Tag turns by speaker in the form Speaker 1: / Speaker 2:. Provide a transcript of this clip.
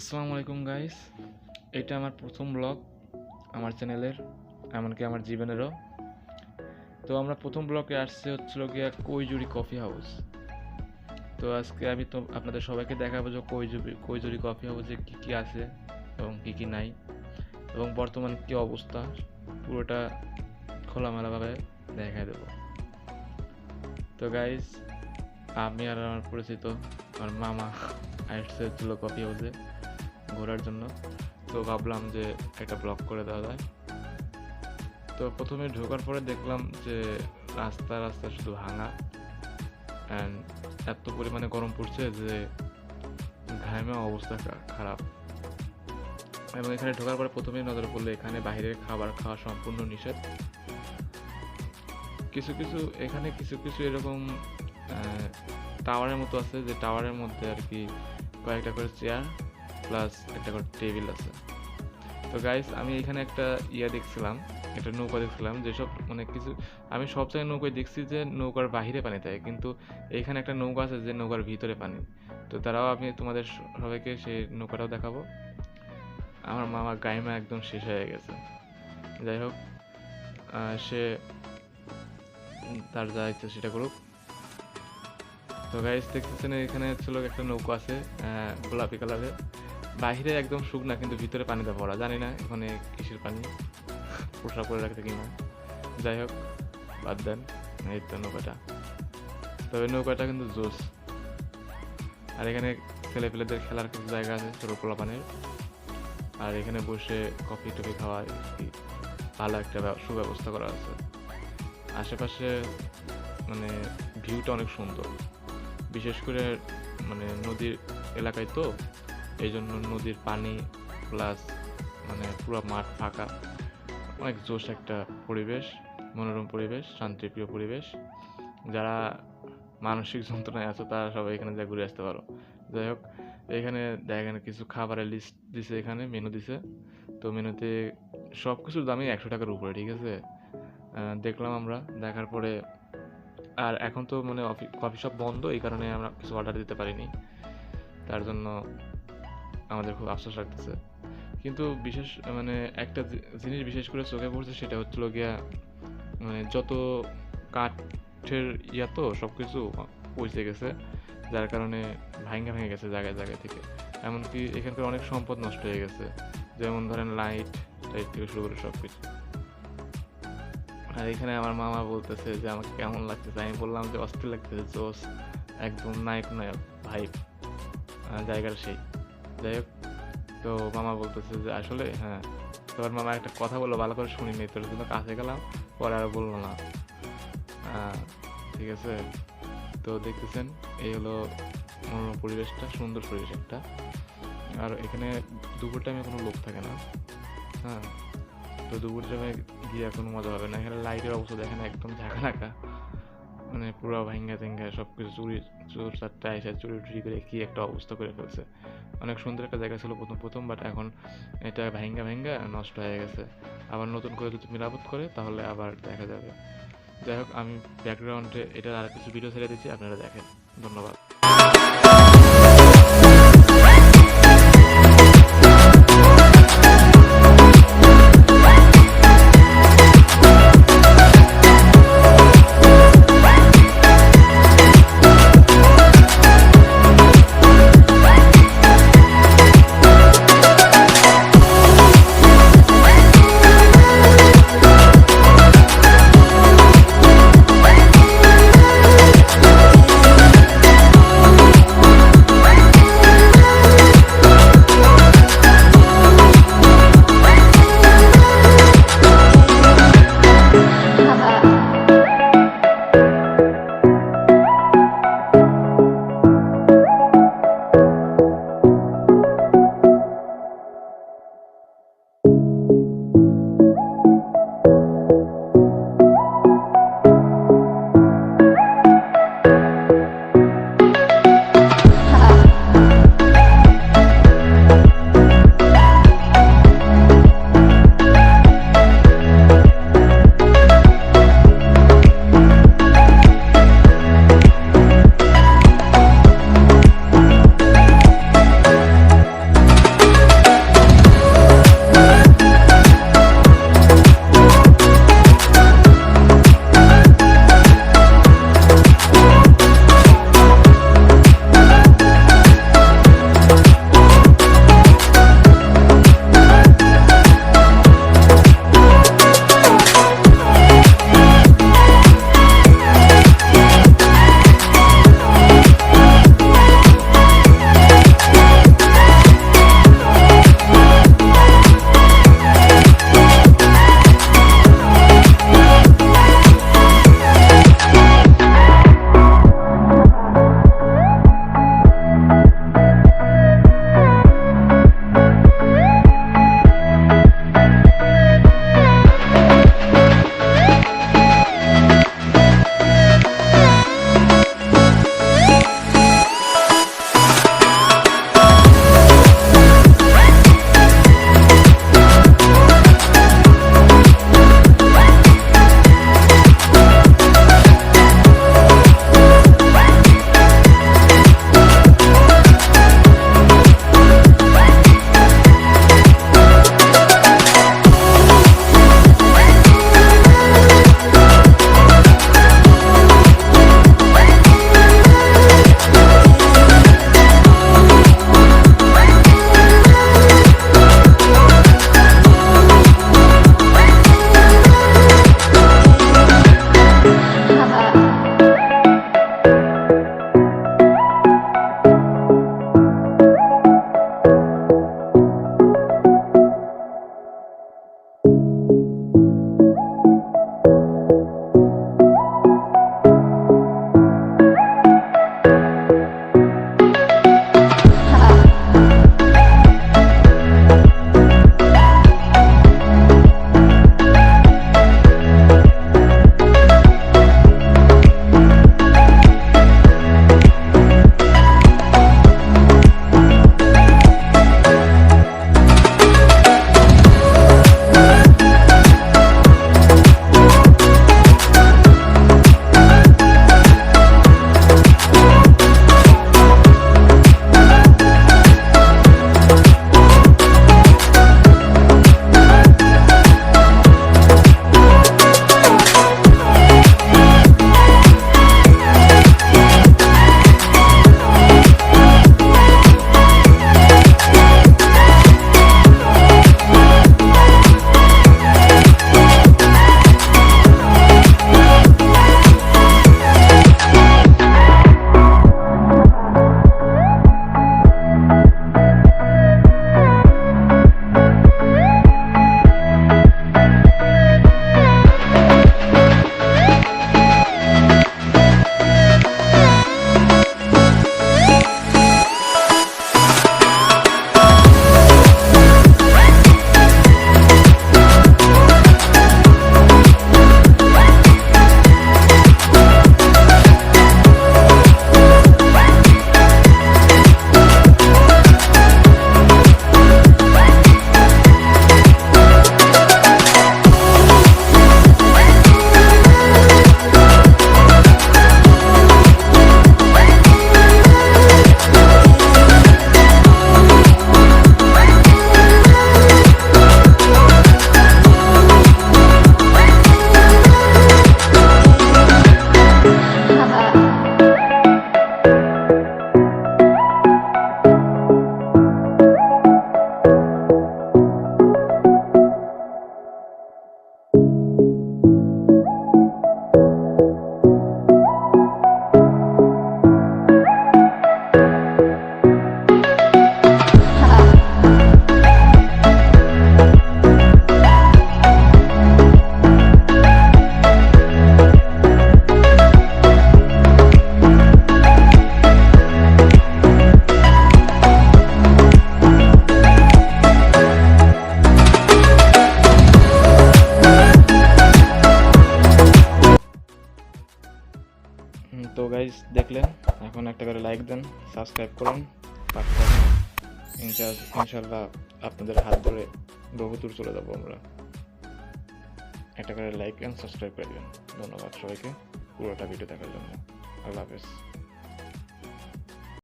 Speaker 1: আসসালামু আলাইকুম গাইস, এটা আমার প্রথম ব্লগ আমার চ্যানেলের, এমনকি আমার জীবনেরও। তো আমরা প্রথম ব্লগে আসছে হচ্ছিল গিয়া কৈজুরি কফি হাউস। তো আজকে আমি তো আপনাদের সবাইকে দেখাবো যে কৈজুরি কফি হাউসে কী কী আছে এবং কী কী নাই, এবং বর্তমান কী অবস্থা পুরোটা খোলামেলাভাবে দেখাই দেবো। তো গাইস, আমি আর আমার পরিচিত আমার মামা আসছে হচ্ছিল কফি হাউসে ঘোরার জন্য। তো ভাবলাম যে একটা ব্লগ করে দেওয়া যায়। তো প্রথমে ঢোকার পরে দেখলাম যে রাস্তা শুধু ভাঙা, অ্যান্ড এত পরিমাণে গরম পড়ছে যে ঘামে অবস্থা খারাপ। এবং এখানে ঢোকার পরে প্রথমেই নজরে পড়লো এখানে বাইরের খাবার খাওয়া সম্পূর্ণ নিষেধ। এখানে কিছু কিছু এরকম টাওয়ারের মতো আছে, যে টাওয়ারের মধ্যে আর কি কয়েকটা করে চেয়ার প্লাস একটা করে টেবিল আছে। তো গাইস, আমি এখানে একটা দেখছিলাম, একটা নৌকা দেখছিলাম, যেসব মানে কিছু আমি সব জায়গায় নৌকায় দেখছি যে নৌকার বাহিরে পানি থাকে, কিন্তু এখানে একটা নৌকা আছে যে নৌকার ভিতরে পানি। তো তারাও আমি তোমাদের সবাইকে সেই নৌকাটাও দেখাবো। আমার মামা গাইমা একদম শেষ হয়ে গেছে। যাই হোক, সে তার যা ইচ্ছে সেটা করুক। তো গাইস দেখতেছেন এখানে ছিল একটা নৌকা আছে গোলাপি কালারের, বাহিরে একদম শুকনা কিন্তু ভিতরে পানিতে ভরা। জানি না এখানে কিসের পানি, পোশাক করে রাখতে কিনা। যাই হোক, বাদ দেন, এই তো নৌকাটা। তবে নৌকাটা কিন্তু জোস। আর এখানে ছেলেপেলেদের খেলার কিছু জায়গা আছে, ছোটো পোলাপানের। আর এখানে বসে কফি টফি খাওয়া ভালো একটা সুব্যবস্থা করা আছে। আশেপাশে মানে ভিউটা অনেক সুন্দর, বিশেষ করে মানে নদীর এলাকায়, তো এই জন্য নদীর পানি প্লাস মানে পুরো মাঠ ফাঁকা, অনেক জোশ একটা পরিবেশ, মনোরম পরিবেশ, শান্তিপ্রিয় পরিবেশ। যারা মানসিক যন্ত্রণায় আছো তারা সবাই এখানে যা ঘুরে আসতে পারো। যাই হোক, এখানে দেখেন কিছু খাবারের লিস্ট দিছে, এখানে মেনু দিছে। তো মেনুতে সব কিছুর দামই 100 টাকার উপরে, ঠিক আছে। দেখলাম আমরা, দেখার পরে আর এখন তো মানে কফি শপ বন্ধ, এই কারণে আমরা কিছু অর্ডার দিতে পারিনি, তার জন্য আমাদের খুব আফসোস লাগতেছে। কিন্তু বিশেষ মানে একটা জিনিস বিশেষ করে চোখে পড়ছে, সেটা হচ্ছিল গিয়া মানে যত কাঠের তো সব কিছু পৌঁছে গেছে, যার কারণে ভেঙে গেছে জায়গায় জায়গায় থেকে। এমনকি এখানকার অনেক সম্পদ নষ্ট হয়ে গেছে, যেমন ধরেন লাইট থেকে শুরু করে সব কিছু। আর এখানে আমার মামা বলতেছে যে আমাকে কেমন লাগতেছে, আমি বললাম যে অস্থির লাগতেছে, জোস, একদম নায়ক ভাইব জায়গার সেই। যাই হোক, তো মামা বলতেছে যে আসলে হ্যাঁ। তোমার মামা একটা কথা বললো, ভালো করে শুনিনি, তোর জন্য কাছে গেলাম, পরে আর বললো না। ঠিক আছে। তো দেখতেছেন এই হলো মনোরম পরিবেশটা, সুন্দর পরিবেশ একটা। আর এখানে দুপুর টাইমে কোনো লোক থাকে না। হ্যাঁ, তো দুপুর টাইমে গিয়ে কোনো মজা হবে না। এখানে লাইটের অবস্থা দেখেন, একদম ঝাঁকা, মানে পুরো ভাঙ্গা সব কিছু চোর চারটা এসে চুরি করে কি একটা অবস্থা করে ফেলছে। অনেক সুন্দর একটা জায়গা ছিল প্রথম, বাট এখন এটা ভাঙ্গা নষ্ট হয়ে গেছে। আবার নতুন করে যদি মেরামত করে তাহলে আবার দেখা যাবে। যাই হোক, আমি ব্যাকগ্রাউন্ডে এটার আর কিছু ভিডিও ছেড়ে দিচ্ছি, আপনারা দেখেন। ধন্যবাদ। সাবস্ক্রাইব করুন, পাশে থাকুন। ইনশাল্লাহ আপনাদের হাত ধরে বহুদূর চলে যাবো আমরা। একটা করে লাইক অ্যান্ড সাবস্ক্রাইব করে দিবেন। ধন্যবাদ সবাইকে পুরোটা ভিডিও দেখার জন্য। আল্লাহ হাফেজ।